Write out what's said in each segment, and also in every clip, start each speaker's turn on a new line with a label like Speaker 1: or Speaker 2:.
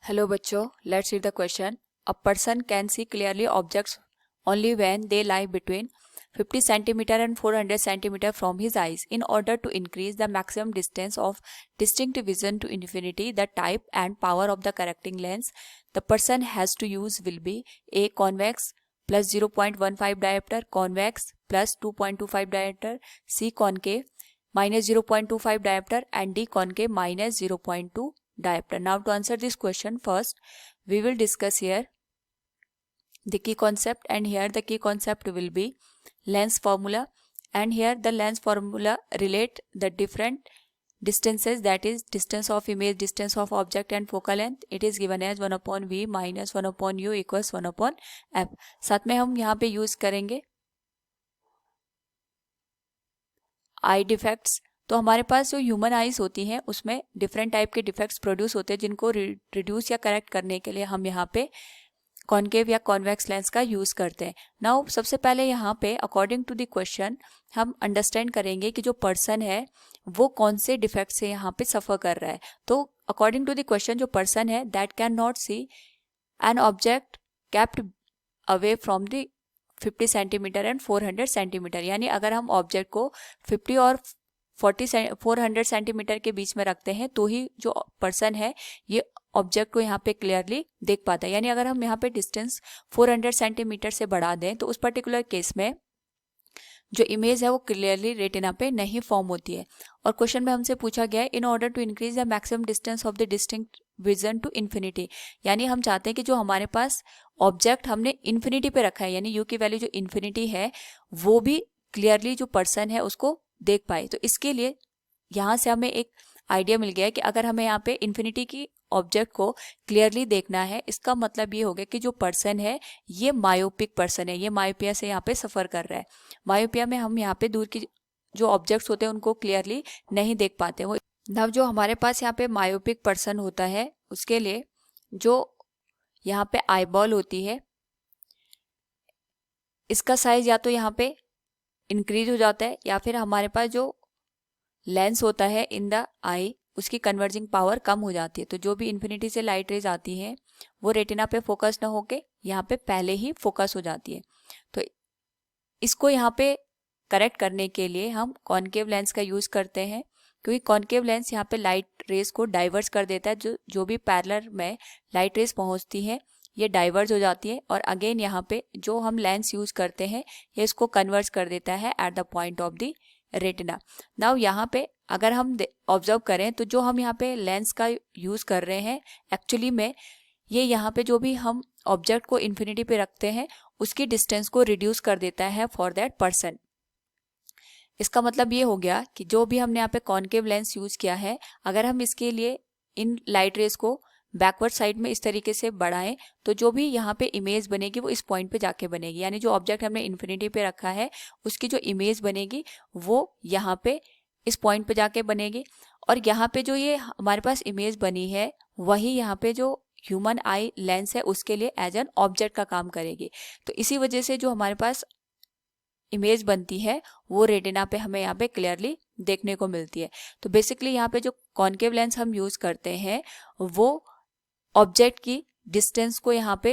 Speaker 1: Hello बच्चों, let's read the question. A person can see clearly objects only when they lie between 50 centimeter and 400 centimeter from his eyes. In order to increase the maximum distance of distinct vision to infinity, the type and power of the correcting lens the person has to use will be: A. Convex plus 0.15 diopter, convex plus 2.25 diopter, C. Concave minus 0.25 diopter, and D. Concave minus 0.2 diopter. Now to answer this question, first we will discuss here the key concept, and here the key concept will be lens formula, and here the lens formula relate the different distances, that is distance of image, distance of object and focal length. It is given as 1 upon v minus 1 upon u equals 1 upon f. साथ में हम यहाँ पे use करेंगे आई defects. तो हमारे पास जो human eyes होती हैं उसमें डिफरेंट टाइप के डिफेक्ट्स प्रोड्यूस होते हैं, जिनको रिड्यूस या करेक्ट करने के लिए हम यहाँ पे कॉन्केव या कॉन्वेक्स लेंस का यूज करते हैं. नाउ सबसे पहले यहाँ पे अकॉर्डिंग टू द क्वेश्चन हम अंडरस्टैंड करेंगे कि जो पर्सन है वो कौन से डिफेक्ट से यहाँ पे सफर कर रहा है. तो अकॉर्डिंग टू द क्वेश्चन जो पर्सन है that can not see an object kept away from the 50 centimetre and 400 centimetre. यानी अगर हम ऑब्जेक्ट को 50 और 400 सेंटीमीटर के बीच में रखते हैं तो ही जो पर्सन है ये ऑब्जेक्ट को यहाँ पे क्लियरली देख पाता है. यानी अगर हम यहाँ पे डिस्टेंस 400 सेंटीमीटर से बढ़ा दें तो उस पर्टिकुलर केस में जो इमेज है वो क्लियरली रेटिना पे नहीं फॉर्म होती है. और क्वेश्चन में हमसे पूछा गया है in order to increase the maximum distance of the distinct vision to infinity. यानी हम चाहते हैं कि जो हमारे पास ऑब्जेक्ट हमने इन्फिनिटी पे रखा है, यानी यू की वैल्यू जो इन्फिनिटी है वो भी क्लियरली जो पर्सन है उसको देख पाए. तो इसके लिए यहाँ से हमें एक आइडिया मिल गया है कि अगर हमें यहाँ पे इन्फिनिटी की ऑब्जेक्ट को क्लियरली देखना है, इसका मतलब ये हो गया कि जो पर्सन है ये मायोपिक पर्सन है, ये मायोपिया से यहाँ पे सफ़र कर रहा है. मायोपिया में हम यहाँ पे दूर की जो ऑब्जेक्ट्स होते हैं उनको क्लियरली नहीं देख पाते. वो अब जो हमारे पास यहाँ पे मायोपिक पर्सन होता है उसके लिए जो यहाँ पे आईबॉल होती है इसका साइज या तो यहाँ पे इंक्रीज हो जाता है या फिर हमारे पास जो लेंस होता है इन द आई उसकी कन्वर्जिंग पावर कम हो जाती है. तो जो भी इन्फिनिटी से लाइट रेज आती है वो रेटिना पे फोकस ना होके यहाँ पे पहले ही फोकस हो जाती है. तो इसको यहाँ पे करेक्ट करने के लिए हम कॉन्केव लेंस का यूज़ करते हैं, क्योंकि कॉन्केव लेंस यहाँ पे लाइट रेज को डाइवर्स कर देता है. जो भी पैरेलल में लाइट रेज पहुँचती है ये डाइवर्ज हो जाती है और अगेन यहाँ पे जो हम लेंस यूज़ करते हैं ये इसको कन्वर्ज कर देता है at the point of the retina. Now यहाँ पे अगर हम ऑब्जर्व करें तो जो हम यहाँ पे लेंस का यूज़ कर रहे हैं एक्चुअली में ये यहाँ पे जो भी हम ऑब्जेक्ट को इन्फिनिटी पे रखते हैं उसकी डिस्टेंस को रिड्यूस कर देता है फॉर दैट पर्सन. इसका मतलब ये हो गया कि जो भी हमने यहाँ पे कॉन्केव लेंस यूज़ किया है अगर हम इसके लिए इन लाइट रेज को बैकवर्ड साइड में इस तरीके से बढ़ाएं तो जो भी यहाँ पे इमेज बनेगी वो इस पॉइंट पे जाके बनेगी. यानी जो ऑब्जेक्ट हमने इन्फिनिटी पे रखा है उसकी जो इमेज बनेगी वो यहाँ पे इस पॉइंट पे जाके बनेगी. और यहाँ पे जो ये हमारे पास इमेज बनी है वही यहाँ पे जो ह्यूमन आई लेंस है उसके लिए एज एन ऑब्जेक्ट का काम करेगी. तो इसी वजह से जो हमारे पास इमेज बनती है वो रेटिना पे हमें यहाँ पे क्लियरली देखने को मिलती है. तो बेसिकली यहाँ पे जो कॉन्केव लेंस हम यूज़ करते हैं वो ऑब्जेक्ट की डिस्टेंस को यहाँ पे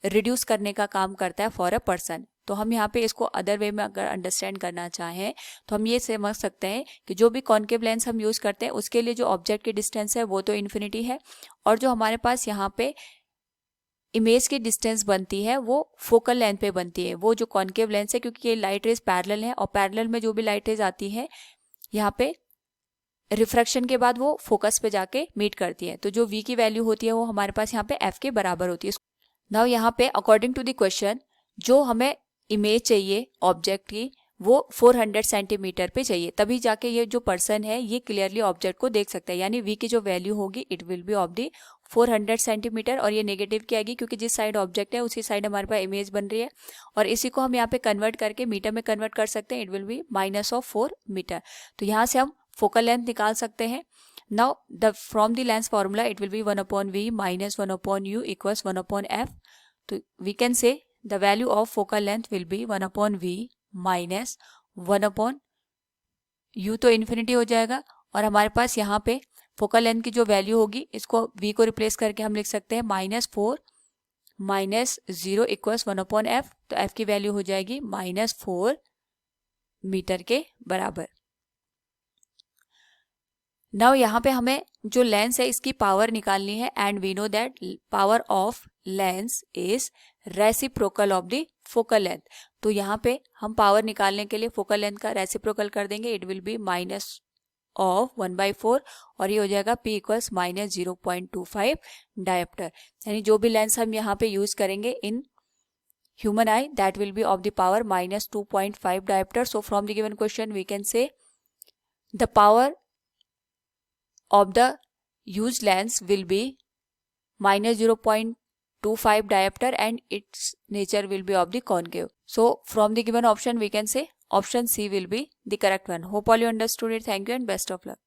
Speaker 1: रिड्यूस करने का काम करता है फॉर अ पर्सन. तो हम यहाँ पे इसको अदर वे में अगर अंडरस्टैंड करना चाहें तो हम ये समझ सकते हैं कि जो भी कॉन्केव लेंस हम यूज़ करते हैं उसके लिए जो ऑब्जेक्ट की डिस्टेंस है वो तो इन्फिनिटी है और जो हमारे पास यहाँ पे इमेज की डिस्टेंस बनती है वो फोकल लेंथ पे बनती है, वो जो कॉन्केव लेंस है, क्योंकि ये लाइट रेज पैरेलल है और पैरेलल में जो भी लाइट रेज आती है यहाँ पे रिफ्रैक्शन के बाद वो फोकस पे जाके मीट करती है. तो जो v की वैल्यू होती है वो हमारे पास यहाँ पे f के बराबर होती है. नाउ यहाँ पे अकॉर्डिंग टू द क्वेश्चन जो हमें इमेज चाहिए ऑब्जेक्ट की वो 400 सेंटीमीटर पे चाहिए, तभी जाके ये जो पर्सन है ये क्लियरली ऑब्जेक्ट को देख सकता है. यानी v की जो वैल्यू होगी it will B of the 400 centimetre और ये नेगेटिव की आएगी क्योंकि जिस साइड ऑब्जेक्ट है उसी साइड हमारे पास इमेज बन रही है. और इसी को हम यहाँ पे कन्वर्ट करके मीटर में कन्वर्ट कर सकते हैं. It will be -4 metre. तो यहाँ से हम फोकल लेंथ निकाल सकते हैं. Now from the lens formula it will be 1 upon v minus 1 upon u equals 1 upon f. तो we can say the value of focal length will be 1 upon v -1 upon u, तो infinity हो जाएगा और हमारे पास यहाँ पे focal length की जो वैल्यू होगी, इसको v को रिप्लेस करके हम लिख सकते हैं -4 -0 इक्वल्स 1/f। तो f की वैल्यू हो जाएगी -4 मीटर के बराबर। नाउ यहाँ पे हमें जो लेंस है इसकी पावर निकालनी है, and we know that power of lens is reciprocal of the focal length. तो यहाँ पे हम पावर निकालने के लिए फोकल लेंथ का रेसिप्रोकल कर देंगे, इट विल बी -1/4 और ये हो जाएगा P इक्वल्स -0.25 डायोप्टर। यानी जो भी लेंस हम यहाँ पे यूज करेंगे इन human eye, that will be of the power -2.5 diopter. So from the given question we can say the power of the used lens will be -0.25 diopter and its nature will be of the concave. So from the given option we can say option C will be the correct one. Hope all you understood it. Thank you and best of luck.